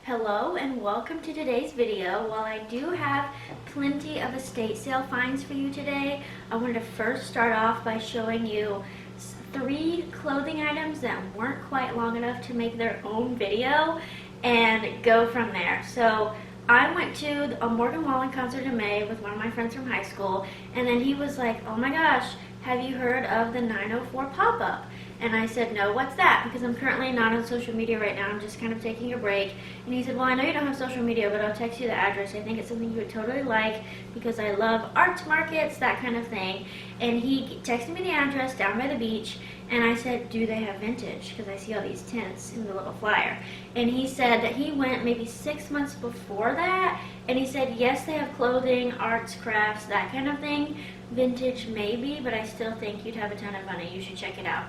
Hello and welcome to today's video. While I do have plenty of estate sale finds for you today, I wanted to first start off by showing you 3 clothing items that weren't quite long enough to make their own video and go from there. So I went to a Morgan Wallen concert in May with one of my friends from high school, and then he was like, oh my gosh, have you heard of the 904 pop-up? And I said, no, what's that? Because I'm currently not on social media right now. I'm just kind of taking a break. And he said, well, I know you don't have social media, but I'll text you the address. I think it's something you would totally like because I love arts markets, that kind of thing. And he texted me the address down by the beach. And I said, do they have vintage? Because I see all these tents in the little flyer. And he said that he went maybe 6 months before that. And he said, yes, they have clothing, arts, crafts, that kind of thing. Vintage maybe, but I still think you'd have a ton of money. You should check it out.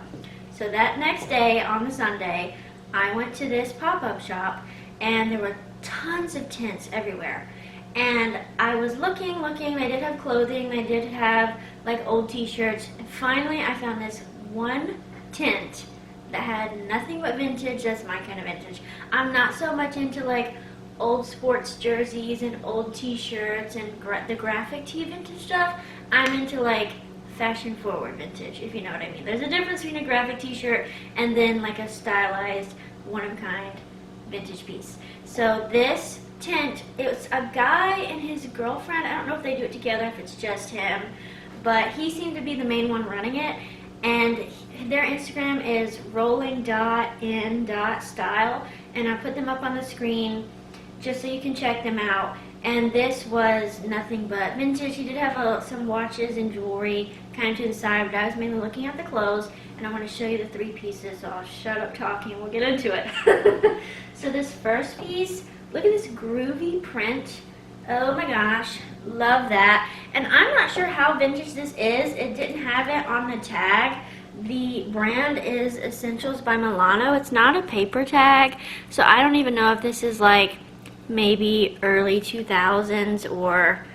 So that next day, on the Sunday, I went to this pop-up shop, and there were tons of tents everywhere. And I was looking, they did have clothing, they did have like old t-shirts, and finally I found this one tent that had nothing but vintage. That's my kind of vintage. I'm not so much into like old sports jerseys and old t-shirts and the graphic tee vintage stuff. I'm into like fashion forward vintage, if you know what I mean. There's a difference between a graphic t-shirt and then like a stylized one-of-a-kind vintage piece. So this tent, it was a guy and his girlfriend. I don't know if they do it together, if it's just him, but he seemed to be the main one running it. And their Instagram is rolling.in.style, and I put them up on the screen just so you can check them out. And this was nothing but vintage. He did have some watches and jewelry kind of to the side, but I was mainly looking at the clothes, and I want to show you the 3 pieces, so I'll shut up talking and we'll get into it. So this first piece, look at this groovy print. Oh my gosh, love that. And I'm not sure how vintage this is. It didn't have it on the tag. The brand is Essentials by Milano. It's not a paper tag, so I don't even know if this is like maybe early 2000s or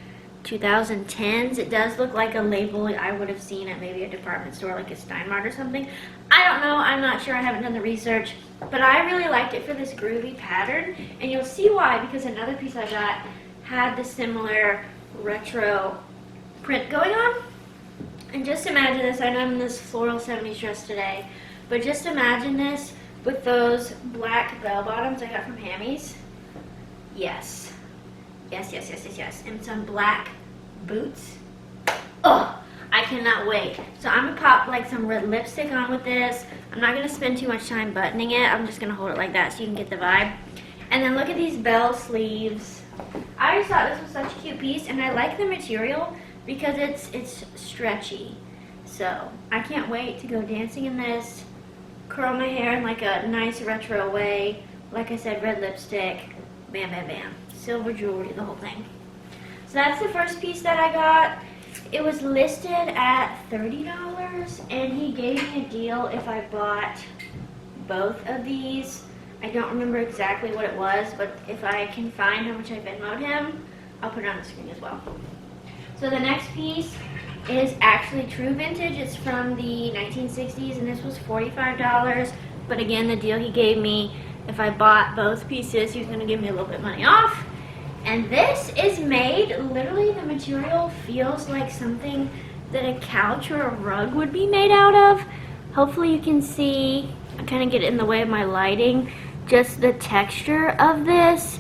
2010s. It does look like a label I would have seen at maybe a department store like a Steinmart or something. I don't know, I'm not sure, I haven't done the research, but I really liked it for this groovy pattern, and you'll see why, because another piece I got had the similar retro print going on. And just imagine this, I know I'm in this floral 70s dress today, but just imagine this with those black bell bottoms I got from Hammy's. Yes. Yes. And some black boots. Oh, I cannot wait. So I'm going to pop like some red lipstick on with this. I'm not going to spend too much time buttoning it. I'm just going to hold it like that so you can get the vibe. And then look at these bell sleeves. I just thought this was such a cute piece, and I like the material because it's stretchy. So I can't wait to go dancing in this, curl my hair in like a nice retro way. Like I said, red lipstick. Bam, bam, bam. Silver jewelry, the whole thing. So that's the first piece that I got. It was listed at $30, and he gave me a deal if I bought both of these. I don't remember exactly what it was, but if I can find how much I Venmo'd him, I'll put it on the screen as well. So the next piece is actually true vintage. It's from the 1960s, and this was $45. But again, the deal he gave me, if I bought both pieces, he was going to give me a little bit of money off. And this is made, literally the material feels like something that a couch or a rug would be made out of. Hopefully you can see, I kind of get it in the way of my lighting, just the texture of this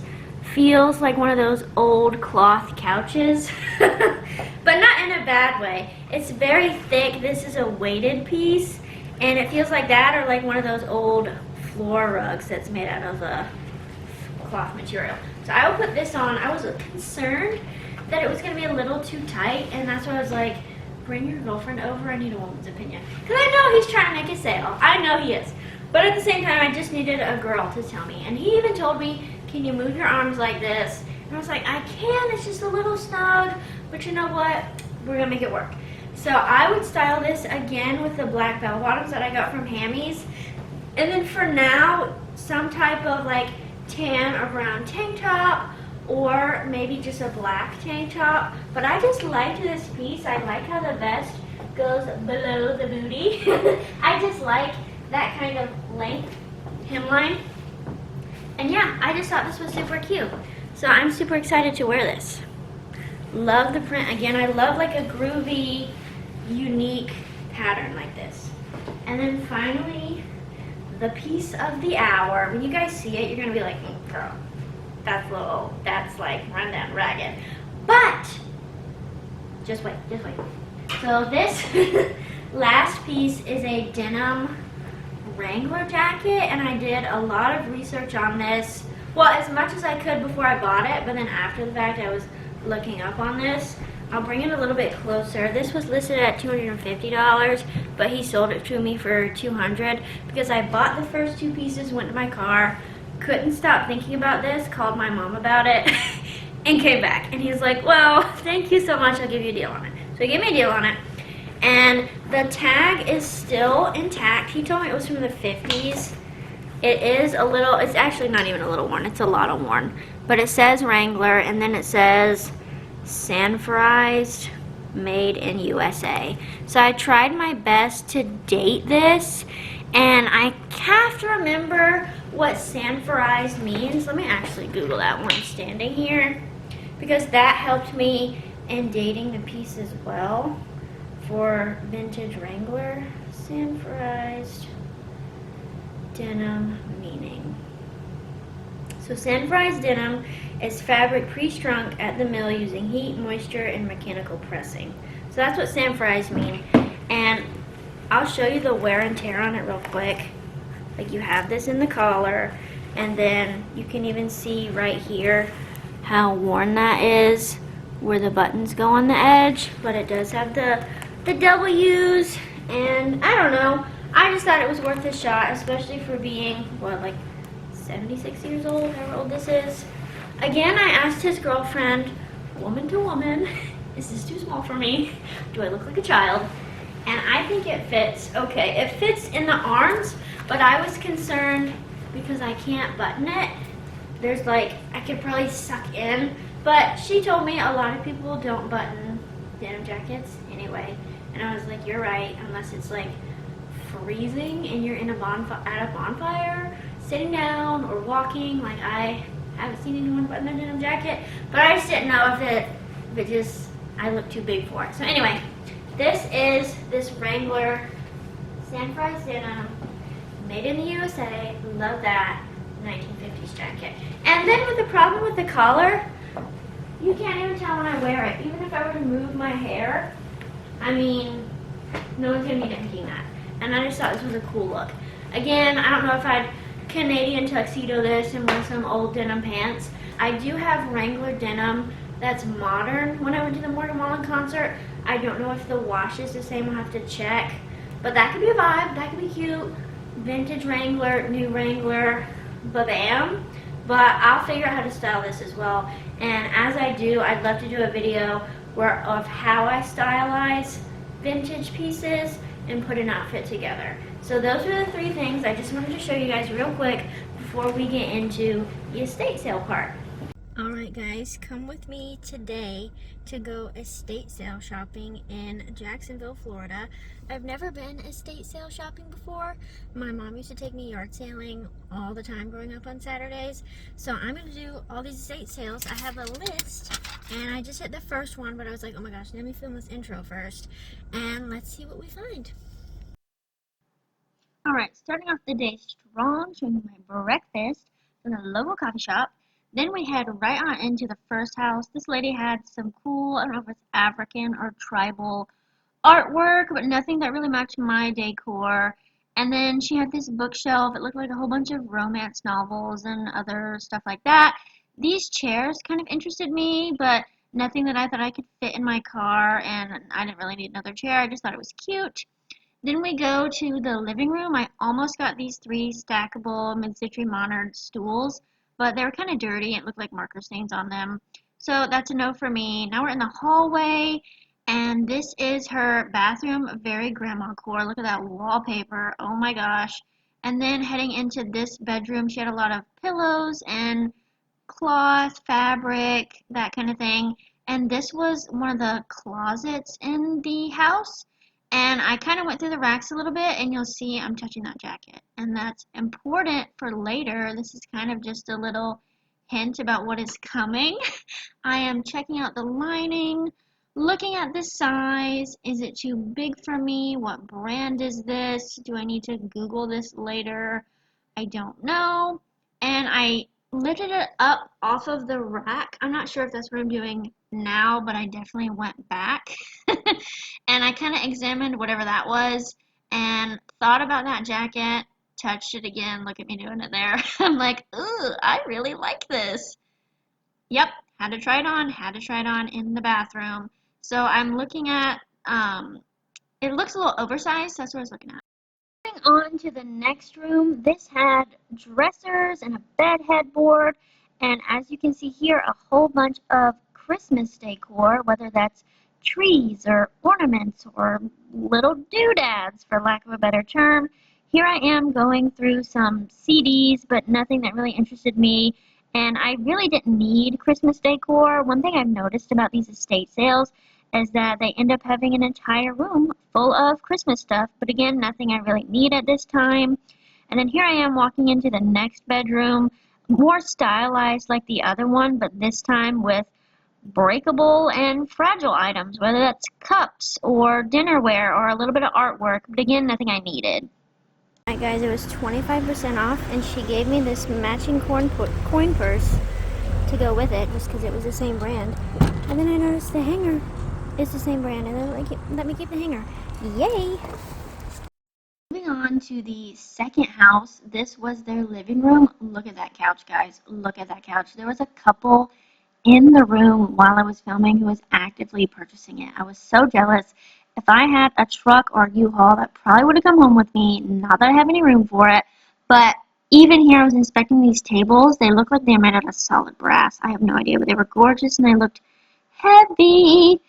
feels like one of those old cloth couches. But not in a bad way. It's very thick. This is a weighted piece, and it feels like that, or like one of those old floor rugs that's made out of a cloth material. So I will put this on. I was concerned that it was going to be a little too tight, and that's why I was like, bring your girlfriend over, I need a woman's opinion. Because I know he's trying to make a sale. I know he is. But at the same time, I just needed a girl to tell me. And he even told me, can you move your arms like this? And I was like, I can, it's just a little snug, but you know what? We're going to make it work. So I would style this again with the black bell bottoms that I got from Hammy's. And then for now, some type of like tan or brown tank top, or maybe just a black tank top. But I just liked this piece. I like how the vest goes below the booty. I just like that kind of length hemline. And yeah, I just thought this was super cute. So I'm super excited to wear this. Love the print. Again, I love like a groovy, unique pattern like this. And then finally, the piece of the hour. When you guys see it, you're gonna be like, girl, that's like rundown ragged. But, just wait. So this last piece is a denim Wrangler jacket, and I did a lot of research on this. Well, as much as I could before I bought it, but then after the fact I was looking up on this. I'll bring it a little bit closer. This was listed at $250, but he sold it to me for $200 because I bought the first two pieces, went to my car, couldn't stop thinking about this, called my mom about it, and came back. And he's like, well, thank you so much, I'll give you a deal on it. So he gave me a deal on it. And the tag is still intact. He told me it was from the 50s. It is a little, it's actually not even a little worn, it's a lot worn. But it says Wrangler, and then it says Sanforized, made in USA. So I tried my best to date this, and I have to remember what Sanforized means. Let me actually Google that when I'm standing here, because that helped me in dating the piece as well for vintage Wrangler. Sanforized denim meaning. So Sanforized denim is fabric pre-shrunk at the mill using heat, moisture, and mechanical pressing. So that's what Sanforized mean. And I'll show you the wear and tear on it real quick. Like, you have this in the collar, and then you can even see right here how worn that is, where the buttons go on the edge. But it does have the W's, and I don't know. I just thought it was worth a shot, especially for being, what, like 76 years old, however old this is. Again, I asked his girlfriend, woman to woman, is this too small for me? Do I look like a child? And I think it fits okay. It fits in the arms, but I was concerned because I can't button it. There's like, I could probably suck in, but she told me a lot of people don't button denim jackets anyway. And I was like, you're right, unless it's like freezing and you're in a at a bonfire, sitting down or walking. Like, I haven't seen anyone button their denim jacket, but I just didn't know if I look too big for it. So anyway, this is this Wrangler Sanforized denim, made in the USA. Love that 1950s jacket. And then with the problem with the collar, you can't even tell when I wear it. Even if I were to move my hair, I mean, no one's gonna be thinking that. And I just thought this was a cool look. Again, I don't know if I'd Canadian tuxedo this and wear some old denim pants. I do have Wrangler denim that's modern. When I went to the Morgan Wallen concert, I don't know if the wash is the same. I'll have to check. But that could be a vibe. That could be cute. Vintage Wrangler, new Wrangler, ba-bam. But I'll figure out how to style this as well. And as I do, I'd love to do a video of how I stylize vintage pieces and put an outfit together. So those are the three things I just wanted to show you guys real quick before we get into the estate sale part. Alright guys, come with me today to go estate sale shopping in Jacksonville, Florida. I've never been estate sale shopping before. My mom used to take me yard sailing all the time growing up on Saturdays. So I'm going to do all these estate sales. I have a list and I just hit the first one, but I was like, oh my gosh, let me film this intro first and let's see what we find. Alright, starting off the day strong, showing you my breakfast from the local coffee shop. Then we head right on into the first house. This lady had some cool, I don't know if it's African or tribal artwork, but nothing that really matched my decor. And then she had this bookshelf. It looked like a whole bunch of romance novels and other stuff like that. These chairs kind of interested me, but nothing that I thought I could fit in my car, and I didn't really need another chair. I just thought it was cute. Then we go to the living room. I almost got these 3 stackable mid-century modern stools, but they were kind of dirty. It looked like marker stains on them. So that's a no for me. Now we're in the hallway, and this is her bathroom. Very grandma-core. Look at that wallpaper. Oh my gosh. And then heading into this bedroom, she had a lot of pillows and cloth, fabric, that kind of thing. And this was one of the closets in the house. And I kind of went through the racks a little bit, and you'll see I'm touching that jacket. And that's important for later. This is kind of just a little hint about what is coming. I am checking out the lining, looking at the size. Is it too big for me? What brand is this? Do I need to Google this later? I don't know. And I lifted it up off of the rack. I'm not sure if that's what I'm doing now, but I definitely went back. And I kind of examined whatever that was and thought about that jacket, touched it again. Look at me doing it there. I'm like, ooh, I really like this. Yep, had to try it on in the bathroom. So I'm looking at, it looks a little oversized, so that's what I was looking at. Moving on to the next room, this had dressers and a bed headboard, and as you can see here, a whole bunch of Christmas decor, whether that's trees or ornaments or little doodads, for lack of a better term. Here I am going through some CDs, but nothing that really interested me, and I really didn't need Christmas decor. One thing I've noticed about these estate sales is that they end up having an entire room full of Christmas stuff, but again, nothing I really need at this time. And then here I am walking into the next bedroom, more stylized like the other one, but this time with breakable and fragile items, whether that's cups or dinnerware or a little bit of artwork, but again, nothing I needed. Alright guys, it was 25% off, and she gave me this matching coin purse to go with it, just because it was the same brand. And then I noticed the hanger is the same brand, and then let me keep the hanger. Yay! Moving on to the second house, this was their living room. Look at that couch, guys. Look at that couch. There was a couple in the room while I was filming who was actively purchasing it. I was so jealous. If I had a truck or a U-Haul, that probably would have come home with me. Not that I have any room for it, but even here I was inspecting these tables. They look like they're made out of solid brass. I have no idea, but they were gorgeous and they looked heavy.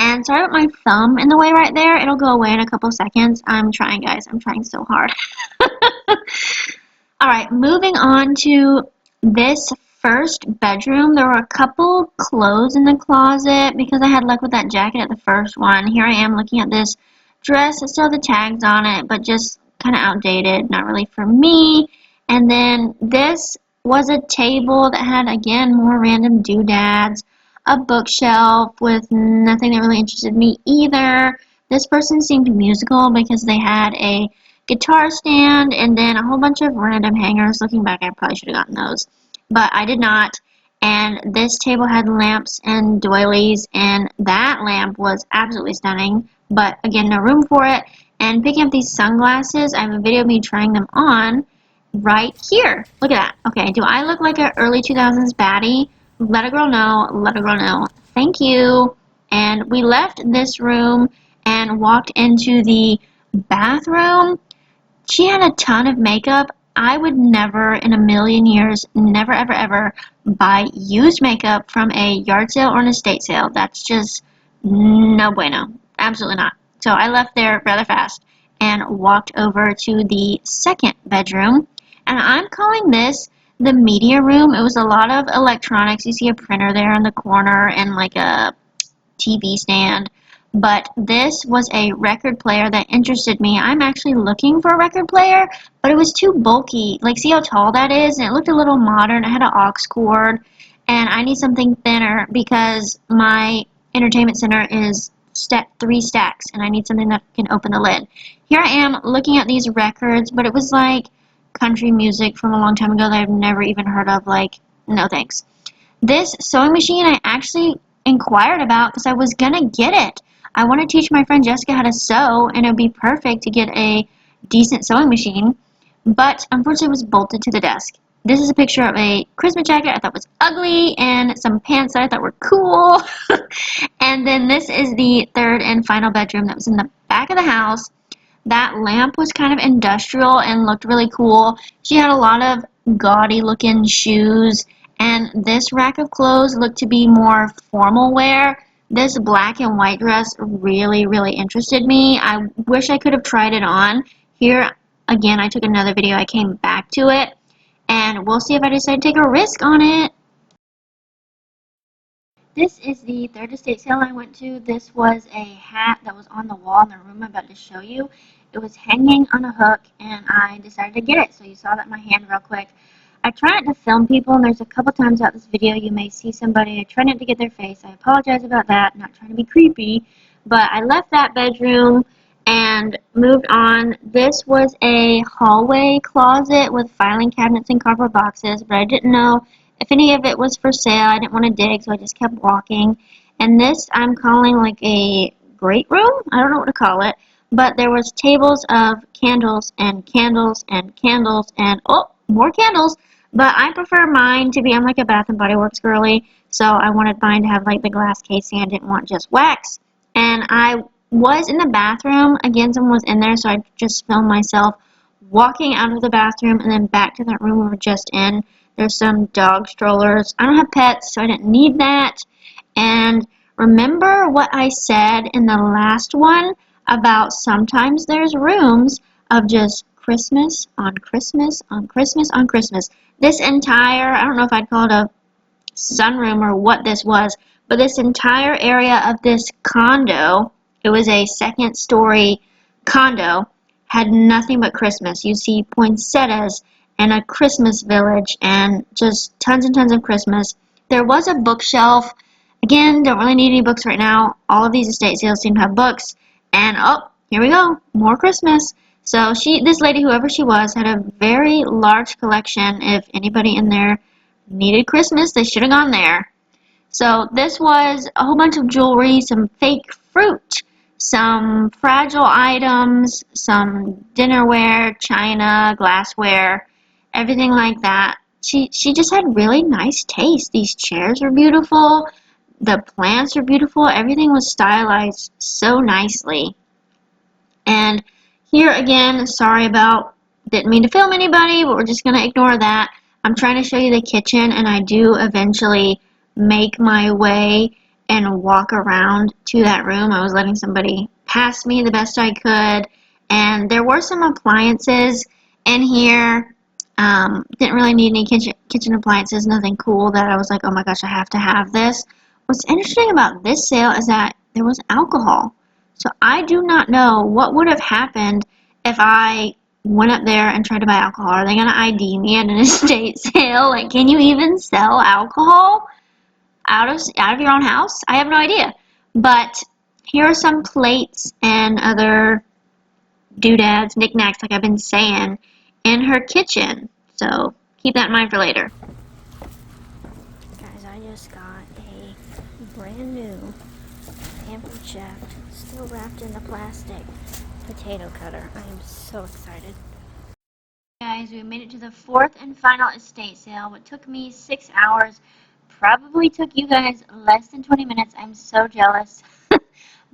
And sorry about my thumb in the way right there. It'll go away in a couple seconds. I'm trying, guys. I'm trying so hard. Alright, moving on to this first bedroom. There were a couple clothes in the closet because I had luck with that jacket at the first one. Here I am looking at this dress. It still has the tags on it, but just kind of outdated. Not really for me. And then this was a table that had, again, more random doodads. A bookshelf with nothing that really interested me either. This person seemed musical because they had a guitar stand and then a whole bunch of random hangers. Looking back, I probably should have gotten those, but I did not. And this table had lamps and doilies, and that lamp was absolutely stunning, but again, no room for it. And picking up these sunglasses, I have a video of me trying them on right here. Look at that. Okay, do I look like an early 2000s baddie? Let a girl know, let a girl know. Thank you. And we left this room and walked into the bathroom. She had a ton of makeup. I would never in a million years, never ever ever buy used makeup from a yard sale or an estate sale. That's just no bueno. Absolutely not. So I left there rather fast and walked over to the second bedroom. And I'm calling this the media room. It was a lot of electronics. You see a printer there in the corner and like a TV stand. But this was a record player that interested me. I'm actually looking for a record player, but it was too bulky. Like, see how tall that is? And it looked a little modern. It had an aux cord, and I need something thinner because my entertainment center is 3 stacks, and I need something that can open the lid. Here I am looking at these records, but it was like country music from a long time ago that I've never even heard of. Like, no thanks. This sewing machine I actually inquired about because I was gonna get it. I want to teach my friend Jessica how to sew, and it would be perfect to get a decent sewing machine, but unfortunately it was bolted to the desk. This is a picture of a Christmas jacket I thought was ugly and some pants that I thought were cool. And then this is the third and final bedroom that was in the back of the house. That lamp was kind of industrial and looked really cool. She had a lot of gaudy looking shoes, and this rack of clothes looked to be more formal wear. This black and white dress really, really interested me. I wish I could have tried it on. Here, again, I took another video. I came back to it, and we'll see if I decide to take a risk on it. this is the third estate sale I went to. This was a hat that was on the wall in the room I'm about to show you. It was hanging on a hook, and I decided to get it. So you saw that in my hand real quick. I try not to film people, and there's a couple times throughout this video you may see somebody. I try not to get their face. I apologize about that. I'm not trying to be creepy. But I left that bedroom and moved on. This was a hallway closet with filing cabinets and cardboard boxes, but I didn't know if any of it was for sale. I didn't want to dig, so I just kept walking. And this I'm calling like a great room. I don't know what to call it. But there was tables of candles and candles and candles and, oh, more candles. But I prefer mine to be, I'm like a Bath and Body Works girly, so I wanted mine to have like the glass casing. I didn't want just wax. And I was in the bathroom. Again, someone was in there, so I just filmed myself walking out of the bathroom and then back to that room we were just in. There's some dog strollers. I don't have pets, so I didn't need that. And remember what I said in the last one about sometimes there's rooms of just Christmas on Christmas on Christmas on Christmas. This entire, I don't know if I'd call it a sunroom or what this was, but this entire area of this condo, it was a second story condo, had nothing but Christmas. You see poinsettias and a Christmas village and just tons and tons of Christmas. There was a bookshelf. Again, don't really need any books right now. All of these estate sales seem to have books. And oh, here we go, more Christmas. So this lady, whoever she was, had a very large collection. If anybody in there needed Christmas, they should have gone there. So this was a whole bunch of jewelry, some fake fruit, some fragile items, some dinnerware, china, glassware, everything like that. She just had really nice taste. These chairs were beautiful. The plants were beautiful. Everything was stylized so nicely. And here again, sorry about, didn't mean to film anybody, but we're just going to ignore that. I'm trying to show you the kitchen, and I do eventually make my way and walk around to that room. I was letting somebody pass me the best I could, and there were some appliances in here. Didn't really need any kitchen appliances, nothing cool that I was like, oh my gosh, I have to have this. What's interesting about this sale is that there was alcohol. So I do not know what would have happened if I went up there and tried to buy alcohol. Are they going to ID me at an estate sale? Like, can you even sell alcohol out of your own house? I have no idea. But here are some plates and other doodads, knickknacks, like I've been saying, in her kitchen. So keep that in mind for later. Guys, I just got a brand new Pampered Chef, still wrapped in the plastic, potato cutter. I am so excited. Guys, we made it to the fourth and final estate sale. What took me 6 hours probably took you guys less than 20 minutes. I'm so jealous.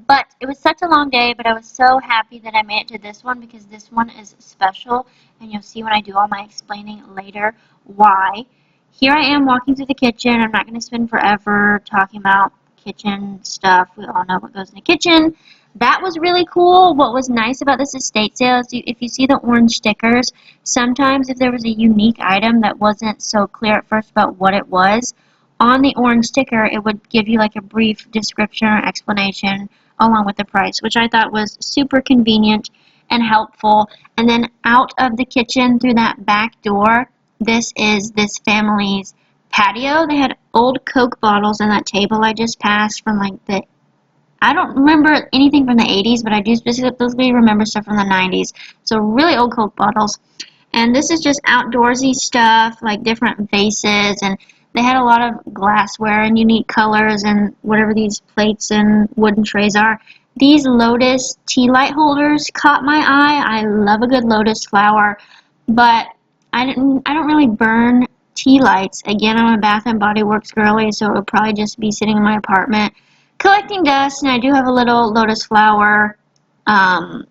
But it was such a long day, but I was so happy that I made it to this one because this one is special, and you'll see when I do all my explaining later why. Here I am walking through the kitchen. I'm not going to spend forever talking about kitchen stuff. We all know what goes in the kitchen. That was really cool. What was nice about this estate sale is if you see the orange stickers, sometimes if there was a unique item that wasn't so clear at first about what it was, on the orange sticker it would give you like a brief description or explanation along with the price, which I thought was super convenient and helpful. And then out of the kitchen through that back door, this is this family's patio. They had old Coke bottles on that table I just passed from like I don't remember anything from the 80s, but I do specifically remember stuff from the 90s. So really old Coke bottles. And this is just outdoorsy stuff, like different vases, and they had a lot of glassware and unique colors and whatever these plates and wooden trays are. These lotus tea light holders caught my eye. I love a good lotus flower, but I don't really burn tea lights. Again, I'm a Bath and Body Works girly, so it would probably just be sitting in my apartment collecting dust. And I do have a little lotus flower doodad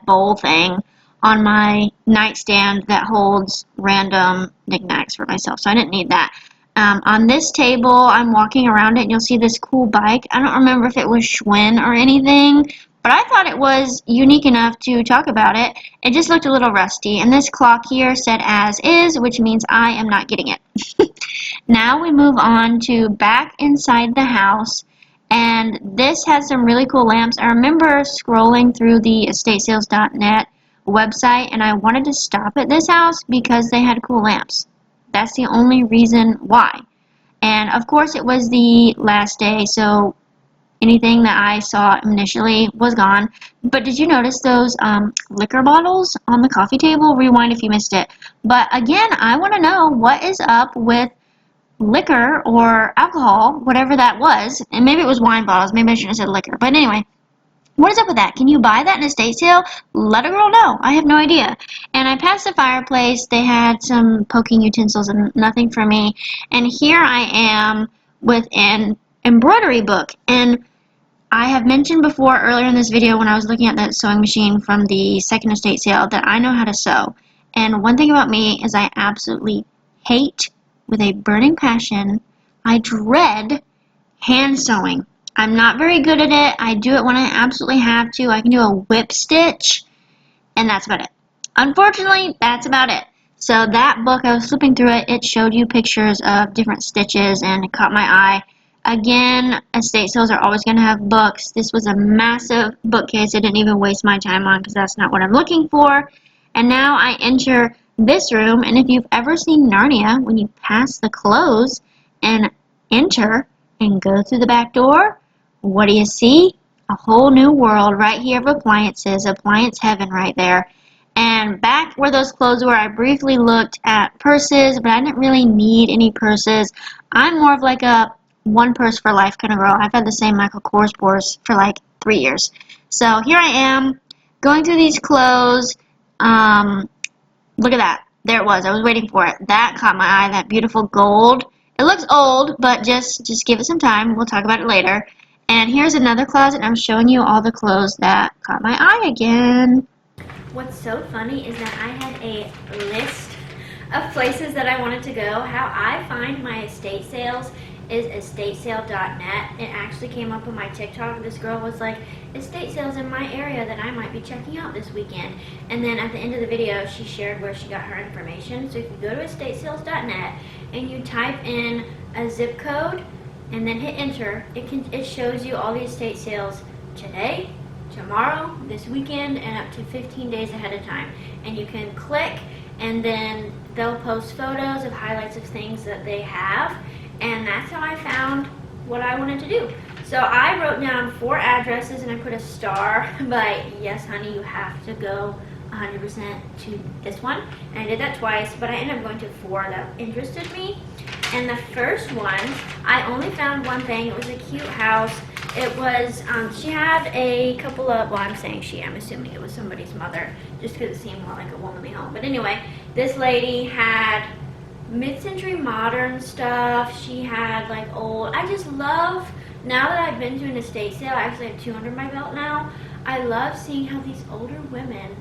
bowl thing on my nightstand that holds random knickknacks for myself, so I didn't need that. On this table, I'm walking around it, and you'll see this cool bike. I don't remember if it was Schwinn or anything, but I thought it was unique enough to talk about it. It just looked a little rusty, and this clock here said as is, which means I am not getting it. now we move on to back inside the house. And this has some really cool lamps. I remember scrolling through the estatesales.net website, and I wanted to stop at this house because they had cool lamps. That's the only reason why. And of course it was the last day, so anything that I saw initially was gone. But did you notice those liquor bottles on the coffee table? Rewind if you missed it. But again, I want to know what is up with liquor or alcohol, whatever that was. And maybe it was wine bottles. Maybe I shouldn't have said liquor. But anyway, what is up with that? Can you buy that in a estate sale? Let a girl know. I have no idea. And I passed the fireplace. They had some poking utensils and nothing for me. And here I am with an embroidery book. And I have mentioned before earlier in this video when I was looking at that sewing machine from the second estate sale that I know how to sew. And one thing about me is I absolutely hate, with a burning passion, I dread hand sewing. I'm not very good at it. I do it when I absolutely have to. I can do a whip stitch, and that's about it. Unfortunately, that's about it. So that book, I was flipping through it, it showed you pictures of different stitches, and it caught my eye. Again, estate sales are always going to have books. This was a massive bookcase I didn't even waste my time on because that's not what I'm looking for. And now I enter this room, and if you've ever seen Narnia, when you pass the clothes and enter and go through the back door, what do you see? A whole new world right here of appliances, appliance heaven right there. And back where those clothes were, I briefly looked at purses, but I didn't really need any purses. I'm more of like a one purse for life kind of girl. I've had the same Michael Kors purse for like 3 years. So here I am going through these clothes. Look at that. There it was. I was waiting for it. That caught my eye, that beautiful gold. It looks old, but just give it some time. We'll talk about it later. And here's another closet. I'm showing you all the clothes that caught my eye again. What's so funny is that I had a list of places that I wanted to go. How I find my estate sales is estatesale.net. It actually came up on my TikTok. This girl was like, estate sales in my area that I might be checking out this weekend. And then at the end of the video, she shared where she got her information. So if you go to estatesales.net and you type in a zip code and then hit enter, it shows you all the estate sales today, tomorrow, this weekend, and up to 15 days ahead of time. And you can click, and then they'll post photos of highlights of things that they have. And that's how I found what I wanted to do. So I wrote down 4 addresses and I put a star by yes honey, you have to go 100% to this one. And I did that twice, but I ended up going to 4 that interested me. And the first one, I only found one thing. It was a cute house. It was, she had a couple of, well, I'm saying she, I'm assuming it was somebody's mother, just because it seemed more like a womanly home. But anyway, this lady had mid-century modern stuff. She had like old, I just love, now that I've been to an estate sale, I actually have 2 under my belt now, I love seeing how these older women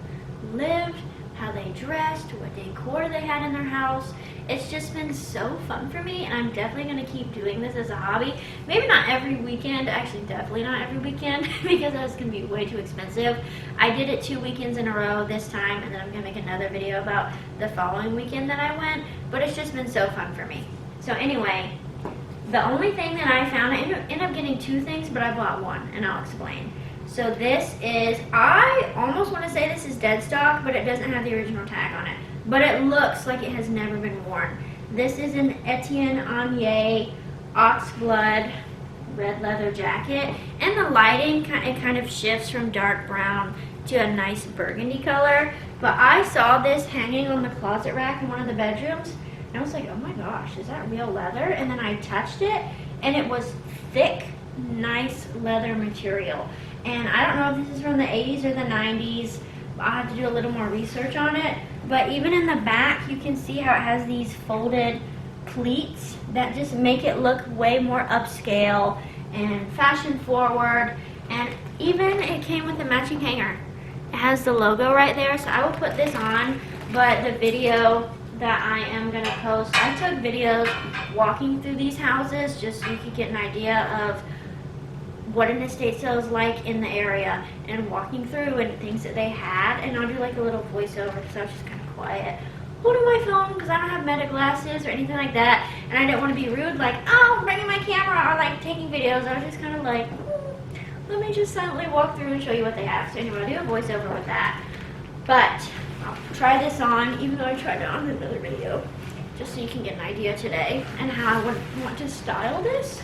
lived, how they dressed, what decor they had in their house. It's just been so fun for me, and I'm definitely going to keep doing this as a hobby. Maybe not every weekend, actually definitely not every weekend, because that's going to be way too expensive. I did it 2 weekends in a row this time, and then I'm going to make another video about the following weekend that I went, but it's just been so fun for me. So anyway, the only thing that I found, I ended up getting 2 things, but I bought 1, and I'll explain. So this is, I almost want to say this is dead stock, but it doesn't have the original tag on it. But it looks like it has never been worn. This is an Etienne Anier oxblood red leather jacket. And the lighting, it kind of shifts from dark brown to a nice burgundy color. But I saw this hanging on the closet rack in one of the bedrooms. And I was like, oh my gosh, is that real leather? And then I touched it, and it was thick, nice leather material. And I don't know if this is from the 80s or the 90s. I'll have to do a little more research on it. But even in the back, you can see how it has these folded pleats that just make it look way more upscale and fashion forward. And even it came with a matching hanger. It has the logo right there, so I will put this on. But the video that I am going to post, I took videos walking through these houses just so you could get an idea of what an estate sale is like in the area and walking through and things that they had. And I'll do like a little voiceover because I was just kind of quiet holding my phone because I don't have meta glasses or anything like that, and I didn't want to be rude, like, oh, bringing my camera or like taking videos. I was just kind of like, let me just silently walk through and show you what they have. So anyway, I'll do a voiceover with that. But I'll try this on, even though I tried it on another video, just so you can get an idea today and how I would want to style this.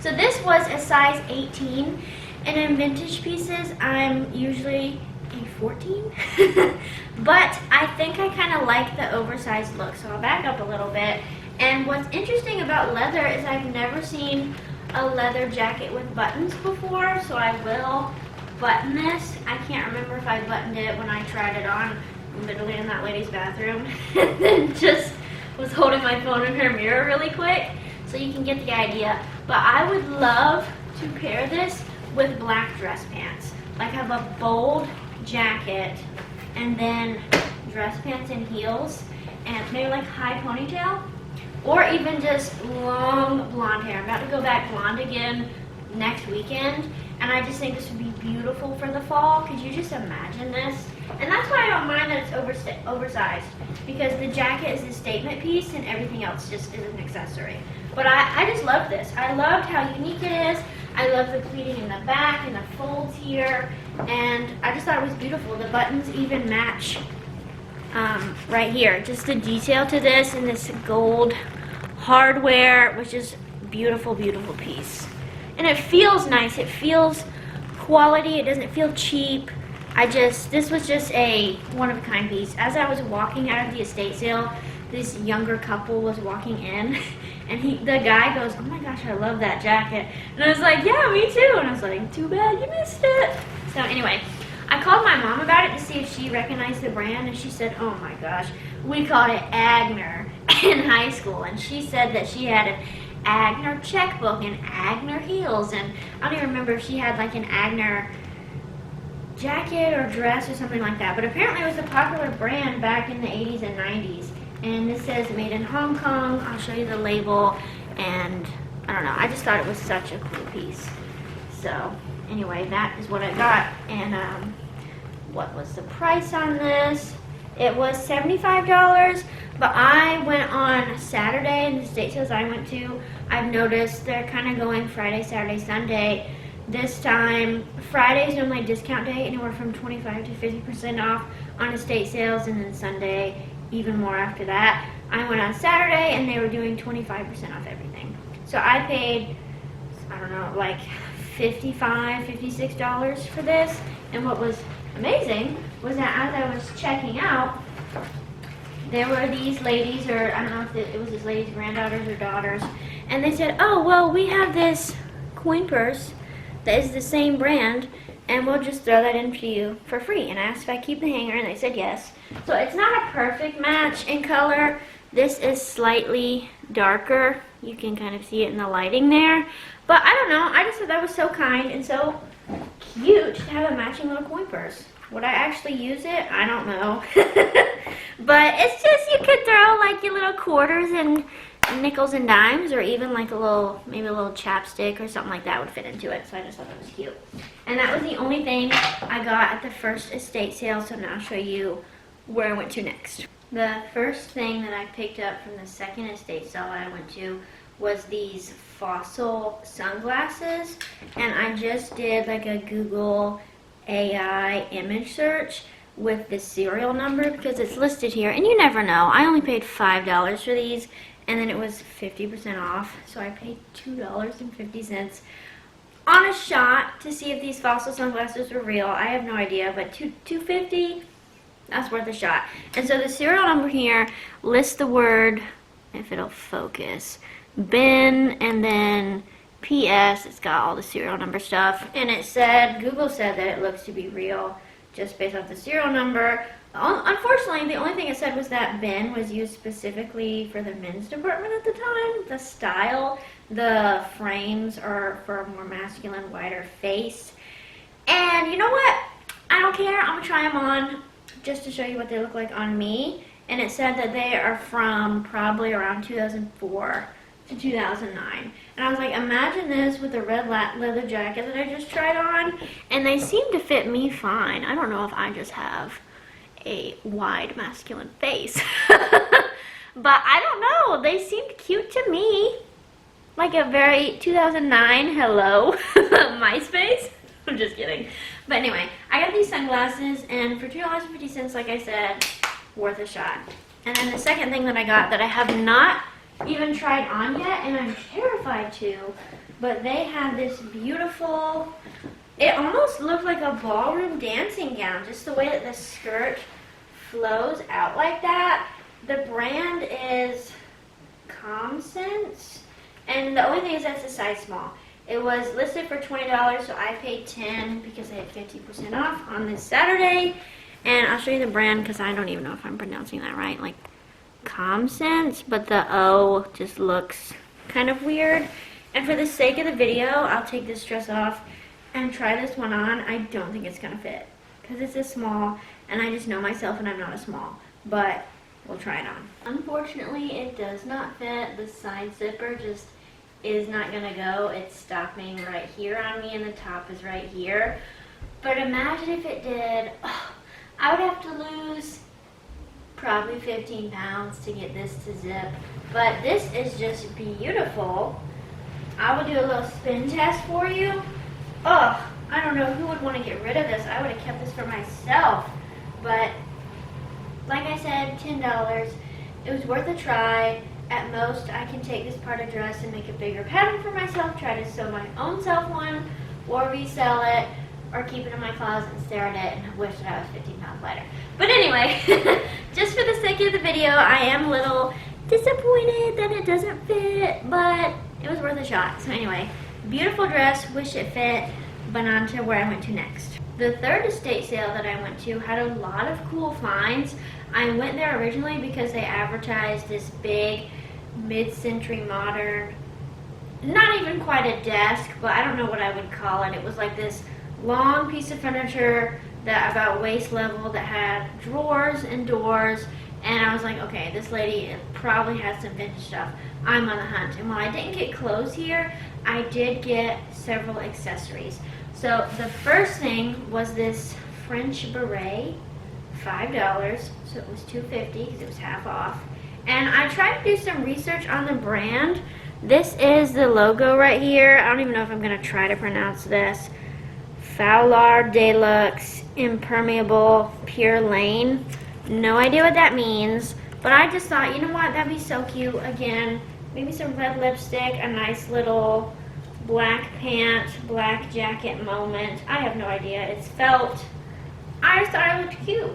So this was a size 18, and in vintage pieces, I'm usually a 14. But I think I kind of like the oversized look, so I'll back up a little bit. And what's interesting about leather is I've never seen a leather jacket with buttons before, so I will button this. I can't remember if I buttoned it when I tried it on literally in that lady's bathroom and then just was holding my phone in her mirror really quick, so you can get the idea. But I would love to pair this with black dress pants, like have a bold jacket and then dress pants and heels and maybe like high ponytail. Or even just long blonde hair. I'm about to go back blonde again next weekend, and I just think this would be beautiful for the fall. Could you just imagine this? And that's why I don't mind that it's oversized, because the jacket is a statement piece and everything else just is an accessory. But I just love this. I loved how unique it is. I love the pleating in the back and the folds here, and I just thought it was beautiful. The buttons even match right here. Just the detail to this and this gold hardware was just beautiful, beautiful piece. And it feels nice. It feels quality. It doesn't feel cheap. This was just a one-of-a-kind piece. As I was walking out of the estate sale, this younger couple was walking in, and the guy goes, oh my gosh, I love that jacket. And I was like, yeah, me too. And I was like, too bad you missed it. So anyway, I called my mom about it to see if she recognized the brand, and she said, oh my gosh, we called it Agner in high school. And she said that she had an Agner checkbook and Agner heels, and I don't even remember if she had like an Agner jacket or dress or something like that. But apparently it was a popular brand back in the 80s and 90s. And this says made in Hong Kong. I'll show you the label, and I don't know, I just thought it was such a cool piece. So anyway, that is what I got. And what was the price on this? It was $75, but I went on Saturday, and the estate sales I went to, I've noticed they're kind of going Friday, Saturday, Sunday. This time, Friday's normally discount day, anywhere from 25 to 50% off on estate sales, and then Sunday, even more after that. I went on Saturday, and they were doing 25% off everything. So I paid, I don't know, like $55, $56 for this. And what was amazing was that as I was checking out, there were these ladies, or I don't know if it was this lady's granddaughters or daughters, and they said, oh, well, we have this coin purse that is the same brand, and we'll just throw that in for you for free. And I asked if I keep the hanger, and they said yes. So it's not a perfect match in color. This is slightly darker. You can kind of see it in the lighting there. But I don't know, I just thought that was so kind and so cute to have a matching little coin purse. Would I actually use it? I don't know. But it's just, you could throw like your little quarters and nickels and dimes, or even like a little, maybe a little chapstick or something like that would fit into it. So I just thought that was cute. And that was the only thing I got at the first estate sale. So now I'll show you where I went to next. The first thing that I picked up from the second estate sale I went to was these Fossil sunglasses. And I just did like a Google AI image search with the serial number because it's listed here. And you never know. I only paid $5 for these, and then it was 50% off. So I paid $2.50 on a shot to see if these Fossil sunglasses were real. I have no idea, but $2.50, that's worth a shot. And so the serial number here lists the word, if it'll focus, Ben, and then PS. It's got all the serial number stuff. And it said, Google said that it looks to be real just based off the serial number. Unfortunately, the only thing it said was that Ben was used specifically for the men's department at the time. The style, the frames are for a more masculine, wider face. And you know what? I don't care. I'm going to try them on just to show you what they look like on me. And it said that they are from probably around 2004 to 2009. And I was like, imagine this with a red leather jacket that I just tried on. And they seem to fit me fine. I don't know if I just have a wide masculine face. But I don't know, they seemed cute to me. Like a very 2009 hello MySpace. I'm just kidding. But anyway, I got these sunglasses, and for $2.50, like I said, worth a shot. And then the second thing that I got that I have not even tried on yet, and I'm terrified to, but they had this beautiful, it almost looked like a ballroom dancing gown, just the way that the skirt flows out like that. The brand is ComSense, and the only thing is that's a size small. It was listed for $20, so I paid $10 because I had 50% off on this Saturday. And I'll show you the brand because I don't even know if I'm pronouncing that right. Like ComSense, but the O just looks kind of weird. And for the sake of the video, I'll take this dress off and try this one on. I don't think it's going to fit because it's a small, and I just know myself and I'm not a small. But we'll try it on. Unfortunately, it does not fit. The side zipper just is not gonna go. It's stopping right here on me, and the top is right here. But imagine if it did. Oh, I would have to lose probably 15 pounds to get this to zip. But this is just beautiful. I will do a little spin test for you. Oh, I don't know who would want to get rid of this. I would have kept this for myself. But like I said, $10. It was worth a try. At most, I can take this part of dress and make a bigger pattern for myself, try to sew my own self one, or resell it, or keep it in my closet and stare at it and wish that I was 15 pounds lighter. But anyway, just for the sake of the video, I am a little disappointed that it doesn't fit, but it was worth a shot. So anyway, beautiful dress, wish it fit, but on to where I went to next. The third estate sale that I went to had a lot of cool finds. I went there originally because they advertised this big mid-century modern, not even quite a desk, but I don't know what I would call it. It was like this long piece of furniture that about waist level that had drawers and doors, and I was like, okay, this lady probably has some vintage stuff. I'm on the hunt. And while I didn't get clothes here, I did get several accessories. So the first thing was this French beret, $5, so it was $2.50 because it was half off. And I tried to do some research on the brand. This is the logo right here. I don't even know if I'm going to try to pronounce this. Fowlar Deluxe Impermeable Pure Lane. No idea what that means, but I just thought, you know what, that'd be so cute. Again, maybe some red lipstick, a nice little black pant, black jacket moment. I have no idea. It's felt. I just thought it looked cute.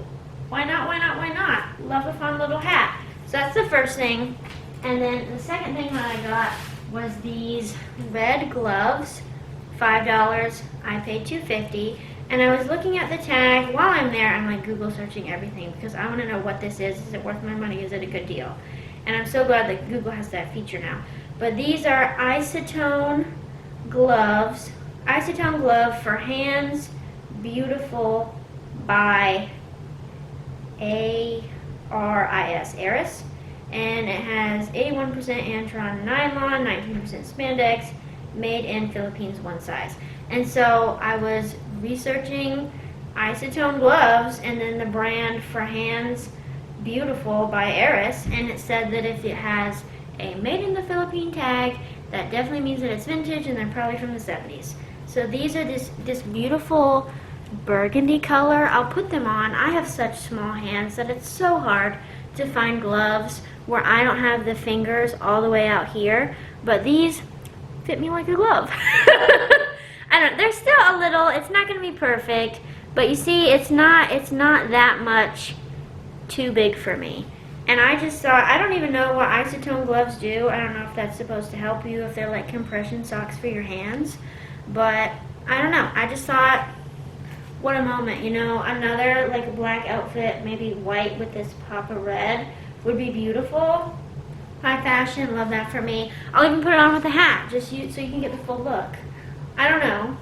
Why not, why not, why not? Love a fun little hat. So that's the first thing. And then the second thing that I got was these red gloves, $5. I paid $2.50. And I was looking at the tag while I'm there. I'm like Google searching everything because I want to know what this is. Is it worth my money? Is it a good deal? And I'm so glad that Google has that feature now. But these are acetone gloves. Acetone glove for hands. Beautiful by Aris. And it has 81% Antron nylon, 19% spandex, made in Philippines, one size. And so I was researching acetone gloves and then the brand for hands, Beautiful by Aris, and it said that if it has a made in the Philippines tag, that definitely means that it's vintage and they're probably from the 70s. So these are this beautiful burgundy color. I'll put them on. I have such small hands that it's so hard to find gloves where I don't have the fingers all the way out here, but these fit me like a glove. I don't, they're still a little, it's not going to be perfect, but you see, it's not that much too big for me. And I just thought, I don't even know what acetone gloves do. I don't know if that's supposed to help you, if they're like compression socks for your hands, but I don't know. I just thought, what a moment, you know, another like black outfit, maybe white with this pop of red would be beautiful. High fashion, love that for me. I'll even put it on with a hat, just so you can get the full look. I don't know.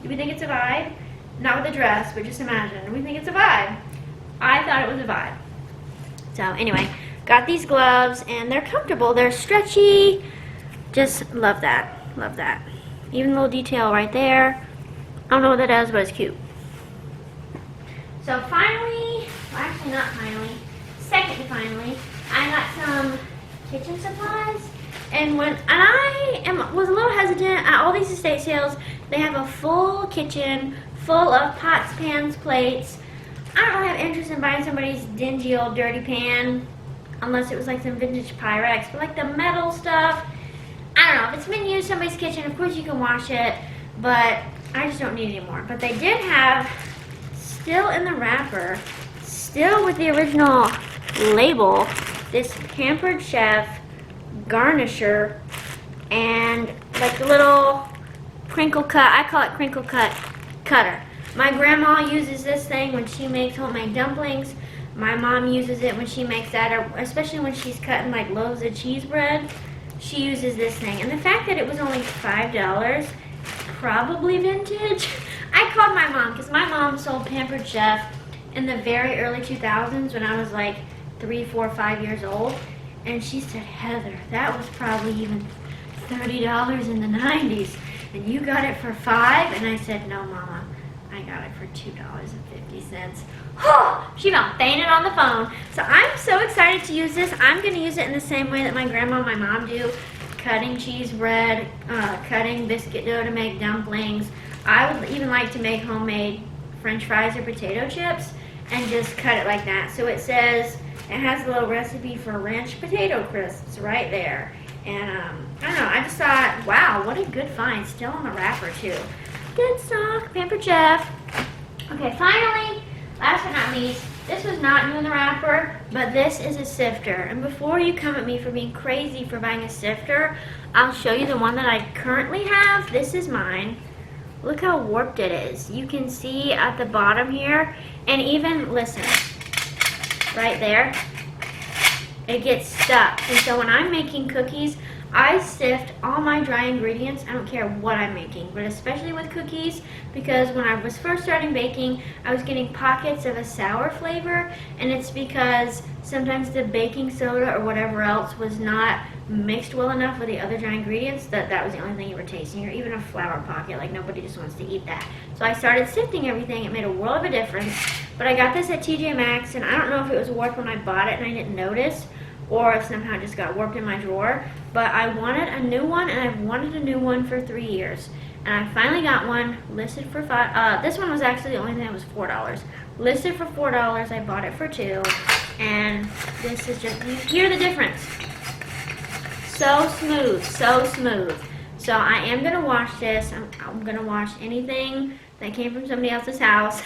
Do we think it's a vibe? Not with the dress, but just imagine. Do we think it's a vibe? I thought it was a vibe. So anyway, got these gloves and they're comfortable. They're stretchy. Just love that. Love that. Even a little detail right there. I don't know what that is, but it's cute. So finally, well, actually not finally, second to finally, I got some kitchen supplies. And was a little hesitant at all these estate sales. They have a full kitchen full of pots, pans, plates. I don't really have interest in buying somebody's dingy old dirty pan unless it was like some vintage Pyrex. But like the metal stuff, I don't know. If it's been used in somebody's kitchen, of course you can wash it, but I just don't need it anymore. But they did have, still in the wrapper, still with the original label, this Pampered Chef garnisher and like the little crinkle cut, I call it crinkle cut cutter. My grandma uses this thing when she makes homemade dumplings. My mom uses it when she makes that, or especially when she's cutting like loaves of cheese bread. She uses this thing. And the fact that it was only $5, probably vintage. I called my mom because my mom sold Pampered Chef in the very early 2000s when I was like 3, 4, 5 years old. And she said, Heather, that was probably even $30 in the 90s. And you got it for $5? And I said, no, Mama, I got it for $2.50. Oh, she about fainted on the phone. So I'm so excited to use this. I'm going to use it in the same way that my grandma and my mom do. Cutting cheese bread, cutting biscuit dough to make dumplings. I would even like to make homemade French fries or potato chips and just cut it like that. So it says, it has a little recipe for ranch potato crisps right there. And I don't know, I just thought, wow, what a good find. Still on the wrapper too. Good stock, Pampered Chef. Okay, finally, last but not least, this was not new in the wrapper, but this is a sifter. And before you come at me for being crazy for buying a sifter, I'll show you the one that I currently have. This is mine. Look how warped it is. You can see at the bottom here, and even, listen, right there, it gets stuck. And so when I'm making cookies, I sift all my dry ingredients. I don't care what I'm making, but especially with cookies, because when I was first starting baking, I was getting pockets of a sour flavor, and it's because sometimes the baking soda or whatever else was not mixed well enough with the other dry ingredients that was the only thing you were tasting, or even a flour pocket. Like, nobody just wants to eat that. So I started sifting everything. It made a world of a difference. But I got this at TJ Maxx, and I don't know if it was warped when I bought it and I didn't notice, or if somehow it just got warped in my drawer. But I wanted a new one, and I've wanted a new one for 3 years. And I finally got one, listed for $5. This one was actually the only thing that was $4. Listed for $4, I bought it for $2. And this is just, you hear the difference. So smooth, so smooth. So I am gonna wash this. I'm gonna wash anything that came from somebody else's house.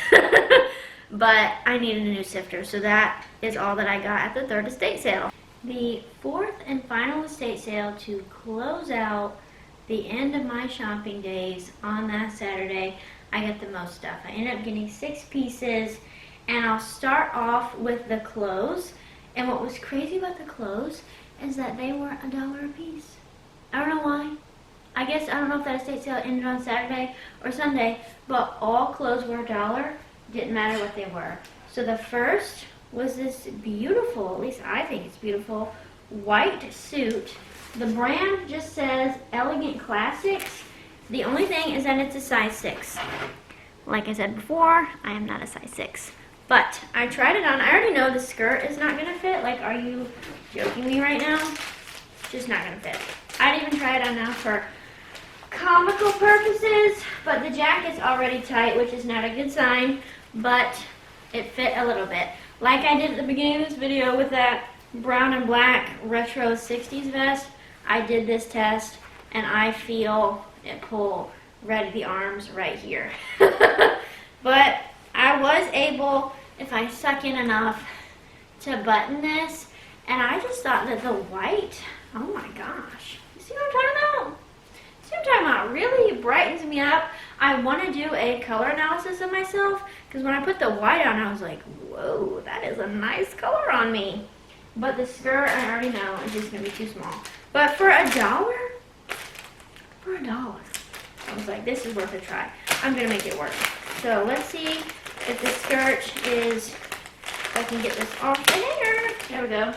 But I needed a new sifter, so that is all that I got at the third estate sale. The fourth and final estate sale to close out the end of my shopping days on that Saturday, I got the most stuff. I ended up getting 6 pieces, and I'll start off with the clothes. And what was crazy about the clothes is that they were $1 a piece. I don't know why. I guess, I don't know if that estate sale ended on Saturday or Sunday, but all clothes were $1. Didn't matter what they were. So the first was this beautiful, at least I think it's beautiful, white suit. The brand just says Elegant Classics. The only thing is that it's a size 6. Like I said before, I am not a size 6. But I tried it on. I already know the skirt is not gonna fit. Like, are you joking me right now? It's just not gonna fit. I'd even try it on now for comical purposes, but the jacket's already tight, which is not a good sign, but it fit a little bit. Like I did at the beginning of this video with that brown and black retro 60s vest, I did this test, and I feel it pull right at the arms right here. But I was able, if I suck in enough, to button this, and I just thought that the white, oh my gosh, you see what I'm talking about? See what I'm talking about? Really brightens me up. I want to do a color analysis of myself, because when I put the white on, I was like, whoa, that is a nice color on me. But the skirt, I already know, is just going to be too small. But for $1, I was like, this is worth a try. I'm going to make it work. So let's see if the skirt is, if I can get this off the hanger. There we go.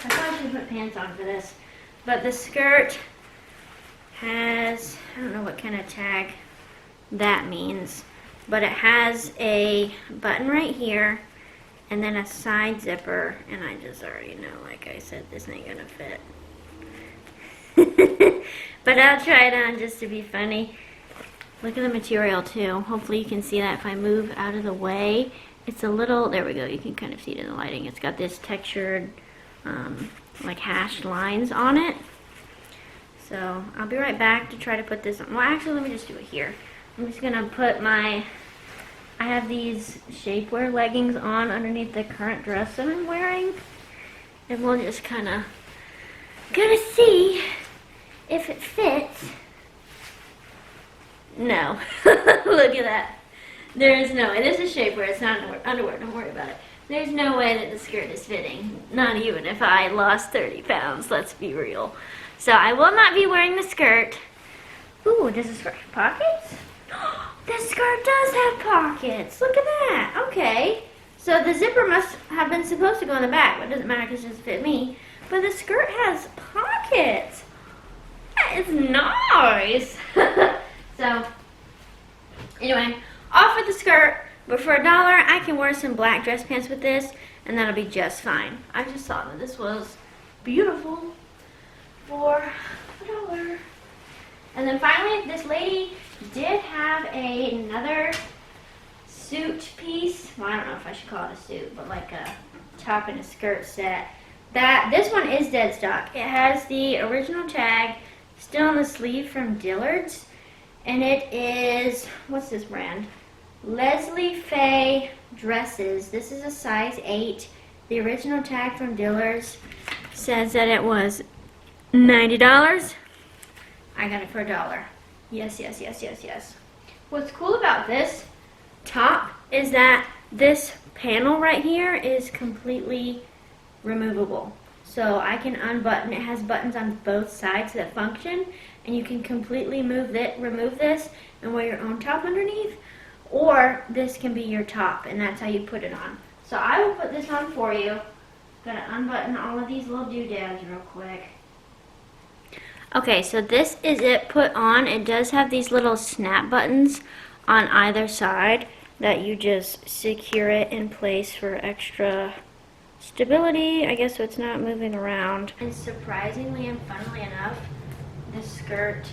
I thought I should put pants on for this. But the skirt has, I don't know what kind of tag that means, but it has a button right here, and then a side zipper, and I just already know, like I said, this ain't gonna fit. But I'll try it on just to be funny. Look at the material too. Hopefully you can see that if I move out of the way. It's a little, there we go, you can kind of see it in the lighting. It's got this textured, like hashed lines on it. So I'll be right back to try to put this on. Well, actually, let me just do it here. I'm just gonna put I have these shapewear leggings on underneath the current dress that I'm wearing. And we'll just gonna see if it fits. No. Look at that. There is no way. This is shapewear. It's not underwear. Don't worry about it. There's no way that the skirt is fitting. Not even if I lost 30 pounds. Let's be real. So I will not be wearing the skirt. Ooh, does the skirt have pockets? The skirt does have pockets. Look at that. Okay. So the zipper must have been supposed to go in the back, but it doesn't matter because it doesn't fit me. But the skirt has pockets. That is nice. So, anyway, off with the skirt, but for $1, I can wear some black dress pants with this, and that'll be just fine. I just thought that this was beautiful for $1. And then finally, this lady did have another suit piece. Well, I don't know if I should call it a suit, but like a top and a skirt set. This one is dead stock. It has the original tag still on the sleeve from Dillard's. And it is, what's this brand? Leslie Faye Dresses. This is a size 8. The original tag from Dillard's says that it was $90. I got it for $1. Yes, yes, yes, yes, yes. What's cool about this top is that this panel right here is completely removable. So I can unbutton. It has buttons on both sides that function, and you can completely remove this and wear your own top underneath, or this can be your top, and that's how you put it on. So I will put this on for you. Gotta unbutton all of these little doodads real quick. Okay, so this is it put on. It does have these little snap buttons on either side that you just secure it in place for extra stability, I guess, so it's not moving around. And surprisingly and funnily enough, this skirt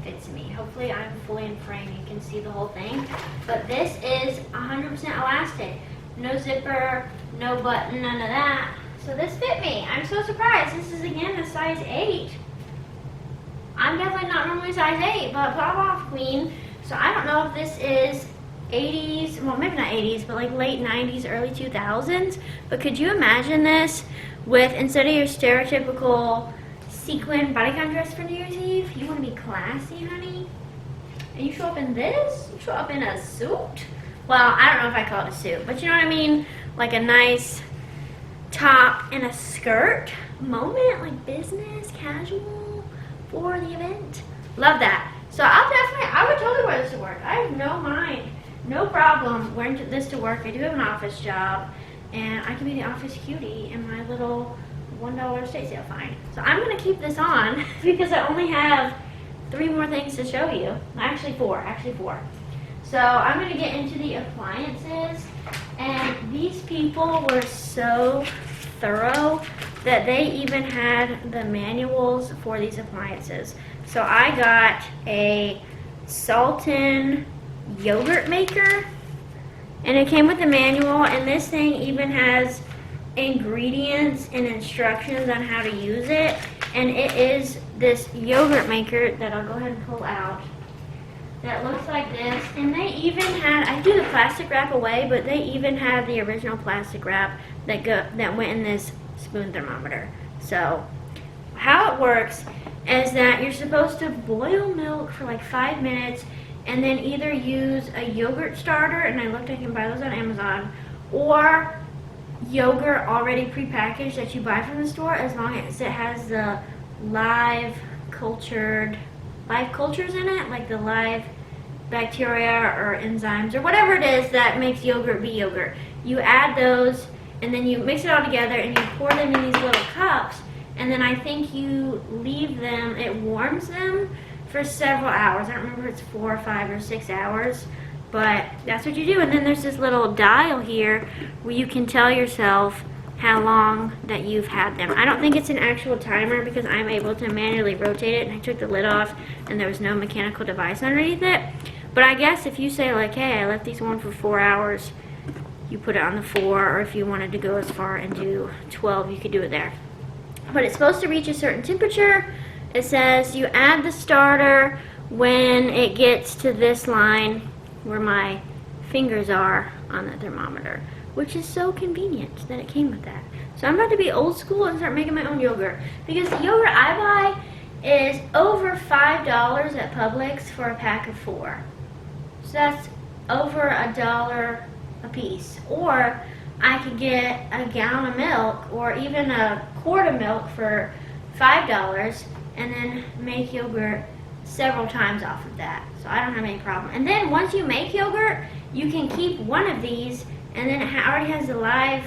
fits me. Hopefully I'm fully in frame, you can see the whole thing. But this is 100% elastic. No zipper, no button, none of that. So this fit me. I'm so surprised. This is again a size 8. I'm definitely not normally size 8, but pop off, queen. So I don't know if this is 80s, well maybe not 80s, but like late 90s, early 2000s. But could you imagine this with, instead of your stereotypical sequin bodycon dress for New Year's Eve, you want to be classy, honey? And you show up in this? You show up in a suit? Well, I don't know if I call it a suit, but you know what I mean? Like a nice top and a skirt moment, like business, casual for the event. Love that. So I would totally wear this to work. I have no mind, no problem wearing this to work. I do have an office job, and I can be the office cutie in my little $1 estate sale find. So I'm gonna keep this on because I only have 3 more things to show you. Actually 4. So I'm gonna get into the appliances, and these people were so thorough that they even had the manuals for these appliances. So I got a Sultan yogurt maker, and it came with the manual, and this thing even has ingredients and instructions on how to use it. And it is this yogurt maker that I'll go ahead and pull out that looks like this. And they even had, I threw the plastic wrap away, but they even had the original plastic wrap that went in this spoon thermometer. So how it works is that you're supposed to boil milk for like 5 minutes and then either use a yogurt starter, and I looked, I can buy those on Amazon, or yogurt already prepackaged that you buy from the store, as long as it has the live cultures in it, like the live bacteria or enzymes or whatever it is that makes yogurt be yogurt. You add those, and then you mix it all together, and you pour them in these little cups, and then I think you leave them, it warms them for several hours. I don't remember if it's 4 or 5 or 6 hours, But that's what you do. And then there's this little dial here where you can tell yourself how long that you've had them. I don't think it's an actual timer because I'm able to manually rotate it, and I took the lid off and there was no mechanical device underneath it. But I guess if you say like, hey, I left these on for 4 hours, you put it on the 4, or if you wanted to go as far and do 12, you could do it there. But it's supposed to reach a certain temperature. It says you add the starter when it gets to this line where my fingers are on the thermometer, which is so convenient that it came with that. So I'm about to be old school and start making my own yogurt, because the yogurt I buy is over $5 at Publix for a pack of 4. So that's over $1 a piece. Or I could get a gallon of milk or even a quart of milk for $5 and then make yogurt several times off of that. So I don't have any problem. And then once you make yogurt, you can keep one of these, and then it already has the live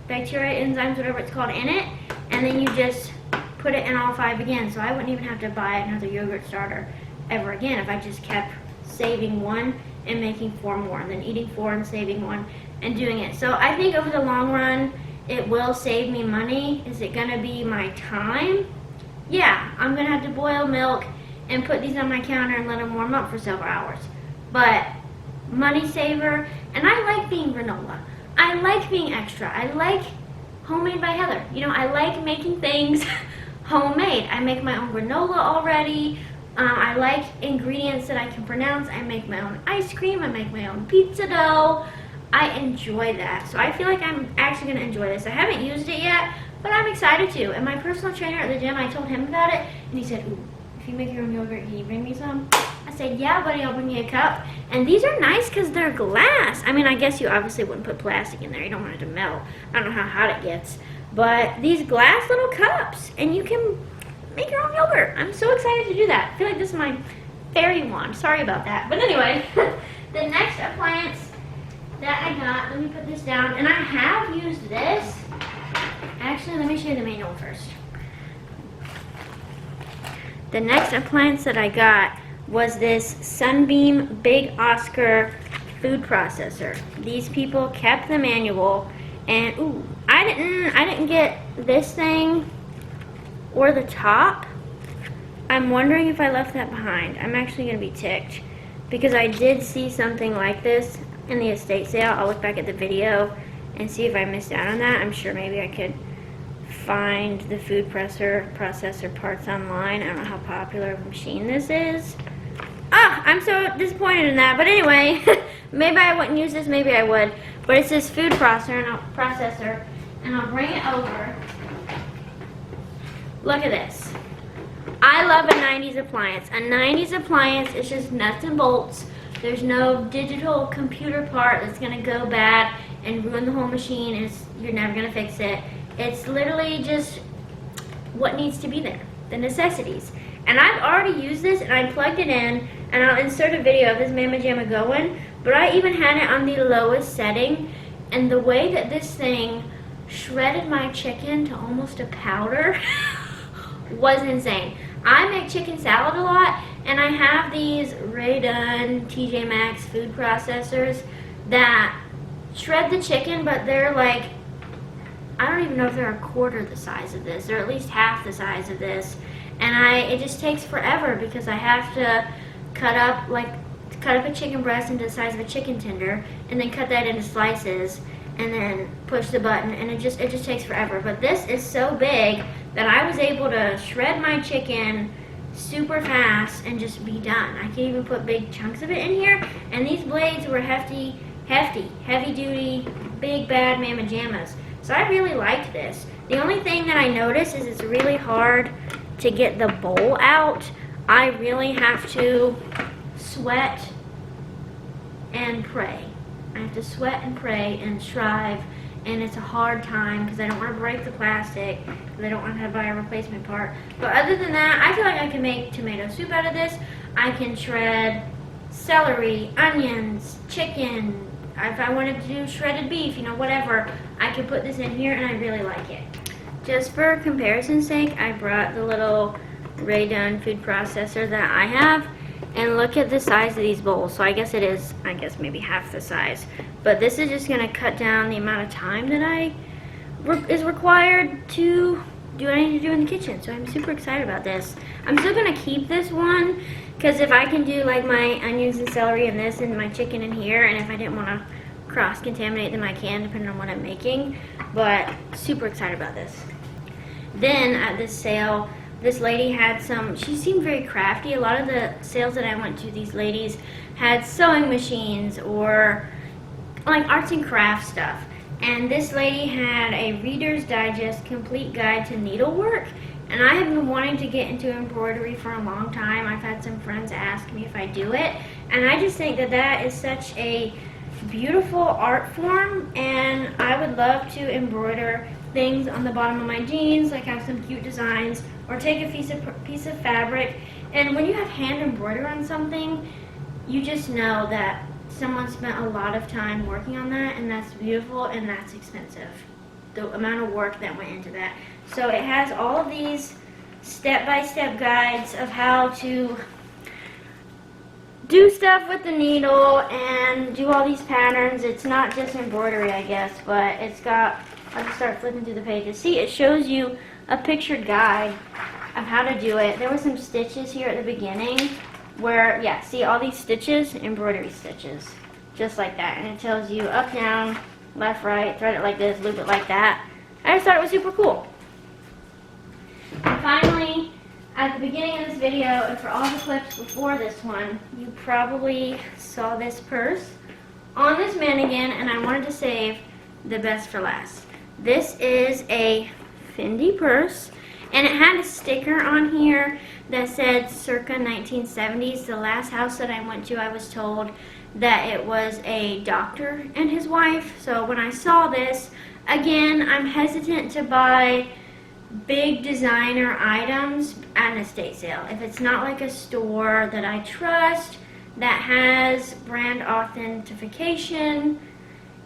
bacteria, enzymes, whatever it's called, in it, and then you just put it in all 5 again. So I wouldn't even have to buy another yogurt starter ever again if I just kept saving one and making 4 more, and then eating 4 and saving 1 and doing it. So I think over the long run, it will save me money. Is it gonna be my time? Yeah, I'm gonna have to boil milk and put these on my counter and let them warm up for several hours. But money saver, and I like being granola. I like being extra. I like homemade by Heather. You know, I like making things homemade. I make my own granola already. I like ingredients that I can pronounce. I make my own ice cream. I make my own pizza dough. I enjoy that. So I feel like I'm actually gonna enjoy this. I haven't used it yet, but I'm excited to. And my personal trainer at the gym, I told him about it, and he said, ooh, if you make your own yogurt, can you bring me some? I said, yeah, buddy, I'll bring you a cup. And these are nice because they're glass. I mean, I guess you obviously wouldn't put plastic in there. You don't want it to melt. I don't know how hot it gets. But these glass little cups, and you can make your own yogurt. I'm so excited to do that. I feel like this is my fairy wand. Sorry about that. But anyway, the next appliance that I got, let me put this down. And I have used this. Actually, let me show you the manual first. The next appliance that I got was this Sunbeam Big Oscar food processor. These people kept the manual, and ooh, I didn't get this thing or the top. I'm wondering if I left that behind. I'm actually gonna be ticked because I did see something like this in the estate sale. I'll look back at the video and see if I missed out on that. I'm sure maybe I could find the food processor parts online. I don't know how popular of a machine this is. Ah, I'm so disappointed in that. But anyway, maybe I wouldn't use this, maybe I would. But it's this food processor, and I'll bring it over. Look at this. I love a 90s appliance. A 90s appliance is just nuts and bolts. There's no digital computer part that's gonna go bad and ruin the whole machine, and you're never gonna fix it. It's literally just what needs to be there, the necessities. And I've already used this, and I plugged it in, and I'll insert a video of this Mama Jamma going, but I even had it on the lowest setting, and the way that this thing shredded my chicken to almost a powder was insane. I make chicken salad a lot, and I have these Ray-Dunn TJ Maxx food processors that shred the chicken, but they're like, I don't even know if they're a quarter the size of this. They're at least half the size of this. And it just takes forever because I have to cut up a chicken breast into the size of a chicken tender, and then cut that into slices, and then push the button, and it just takes forever. But this is so big that I was able to shred my chicken super fast and just be done. I can even put big chunks of it in here, and these blades were heavy duty, big bad Mama Jammas. So I really liked this. The only thing that I noticed is it's really hard to get the bowl out. I really have to sweat and pray. I have to sweat and pray and strive, and it's a hard time because I don't want to break the plastic, because I don't want to have to buy a replacement part. But other than that, I feel like I can make tomato soup out of this. I can shred celery, onions, chicken. If I wanted to do shredded beef, you know, whatever, I could put this in here, and I really like it. Just for comparison's sake, I brought the little Ray-Dunn food processor that I have, And look at the size of these bowls. So I guess it is, maybe half the size. But this is just gonna cut down the amount of time that is required to do what I need to do in the kitchen. So I'm super excited about this. I'm still gonna keep this one because if I can do like my onions and celery and this and my chicken in here, and if I didn't want to cross-contaminate them, I can, depending on what I'm making. But super excited about this. Then at this sale, this lady had she seemed very crafty. A lot of the sales that I went to, these ladies had sewing machines or like arts and crafts stuff. And this lady had a Reader's Digest complete guide to needlework. And I have been wanting to get into embroidery for a long time. I've had some friends ask me if I do it. And I just think that that is such a beautiful art form. And I would love to embroider things on the bottom of my jeans, like have some cute designs, or take a piece of fabric. And when you have hand embroidery on something, you just know that someone spent a lot of time working on that, and that's beautiful and that's expensive. The amount of work that went into that. So it has all of these step-by-step guides of how to do stuff with the needle and do all these patterns. It's not just embroidery, I guess, but it's got, I'll just start flipping through the pages. See, it shows you a pictured guide of how to do it. There were some stitches here at the beginning where, yeah, see all these stitches? Embroidery stitches, just like that. And it tells you up, down, left, right, thread it like this, loop it like that. I just thought it was super cool. And finally, at the beginning of this video, and for all the clips before this one, you probably saw this purse on this mannequin, and I wanted to save the best for last. This is a FENDI purse, and it had a sticker on here that said circa 1970s. The last house that I went to, I was told that it was a doctor and his wife. So when I saw this, again, I'm hesitant to buy big designer items at an estate sale. If it's not like a store that I trust, that has brand authentication,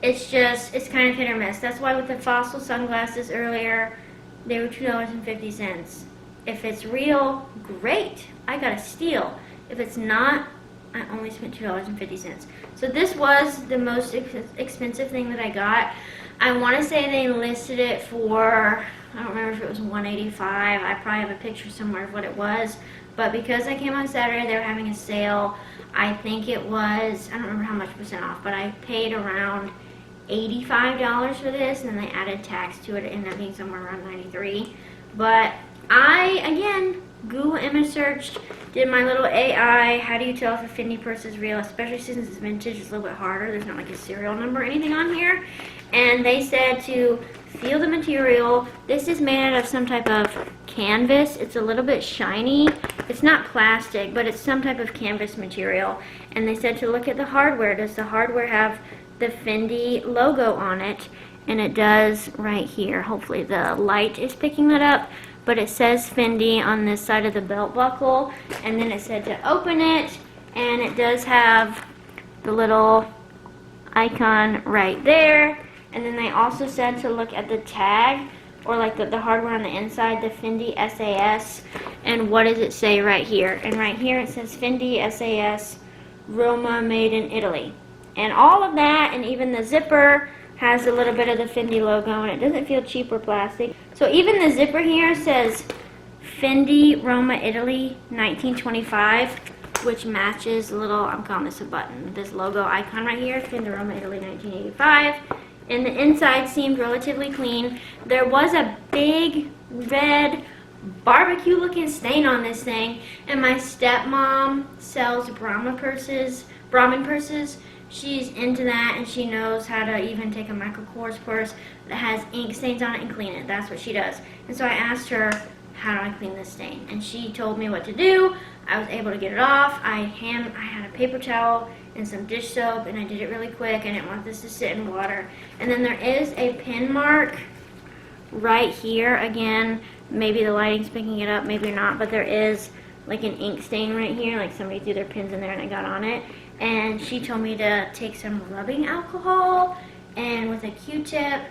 it's kind of hit or miss. That's why with the Fossil sunglasses earlier, they were $2.50. If it's real, great, I got a steal. If it's not, I only spent $2.50. So this was the most expensive thing that I got. I want to say they listed it for, I don't remember if it was $185. I probably have a picture somewhere of what it was. But because I came on Saturday, they were having a sale. I think it was, I don't remember how much percent off, but I paid around $85 for this, and then they added tax to it. It ended up being somewhere around $93. But I, again, Google image searched, did my little AI, how do you tell if a FENDI purse is real, especially since it's vintage, it's a little bit harder. There's not like a serial number or anything on here. And they said to feel the material. This is made out of some type of canvas. It's a little bit shiny. It's not plastic, but it's some type of canvas material. And they said to look at the hardware. Does the hardware have the FENDI logo on it? And it does right here. Hopefully the light is picking that up. But it says FENDI on this side of the belt buckle. And then it said to open it. And it does have the little icon right there. And then they also said to look at the tag, or like the hardware on the inside, the FENDI SAS. And what does it say right here? And right here it says FENDI SAS Roma made in Italy. And all of that, and even the zipper has a little bit of the FENDI logo, and it doesn't feel cheap or plastic. So even the zipper here says FENDI Roma Italy 1925, which matches the little, I'm calling this a button, this logo icon right here, FENDI Roma Italy 1985. And the inside seemed relatively clean. There was a big red barbecue looking stain on this thing, and my stepmom sells Brahmin purses. She's into that, and she knows how to even take a Michael Kors purse that has ink stains on it and clean it. That's what she does. And so I asked her, how do I clean this stain? And she told me what to do. I was able to get it off. I had a paper towel and some dish soap, and I did it really quick. I didn't want this to sit in water. And then there is a pin mark right here. Again, maybe the lighting's picking it up, maybe not, but there is like an ink stain right here, like somebody threw their pins in there and it got on it. And she told me to take some rubbing alcohol and with a Q-tip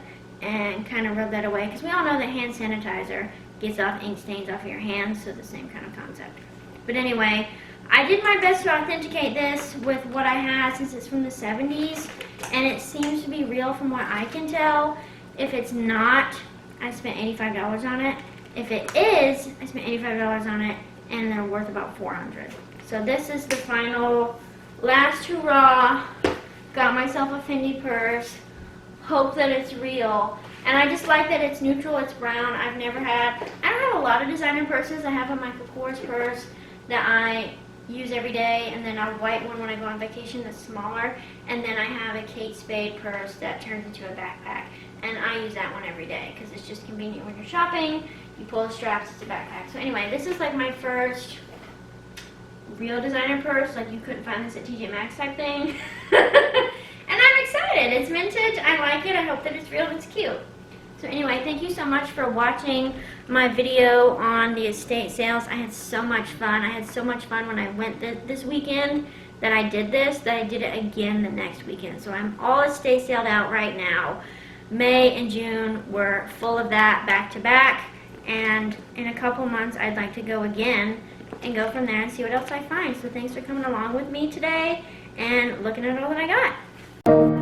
and kind of rub that away, because we all know that hand sanitizer gets off ink stains off of your hands, so the same kind of concept. But anyway, I did my best to authenticate this with what I had since it's from the 70s, and it seems to be real from what I can tell. If it's not, I spent $85 on it. If it is, I spent $85 on it, and they're worth about $400. So this is the final, last hurrah. Got myself a Fendi purse. Hope that it's real. And I just like that it's neutral, it's brown. I don't have a lot of designer purses. I have a Michael Kors purse that I use every day, and then a white one when I go on vacation that's smaller, and then I have a Kate Spade purse that turns into a backpack, and I use that one every day because it's just convenient when you're shopping. You pull the straps, it's a backpack. So anyway, this is like my first real designer purse. Like, you couldn't find this at TJ Maxx type thing. And I'm excited. It's vintage. I like it. I hope that it's real and it's cute. So anyway, thank you so much for watching my video on the estate sales. I had so much fun. I had so much fun when I went this weekend that I did this, that I did it again the next weekend. So I'm all estate saled out right now. May and June were full of that back to back. And in a couple months, I'd like to go again and go from there and see what else I find. So thanks for coming along with me today and looking at all that I got.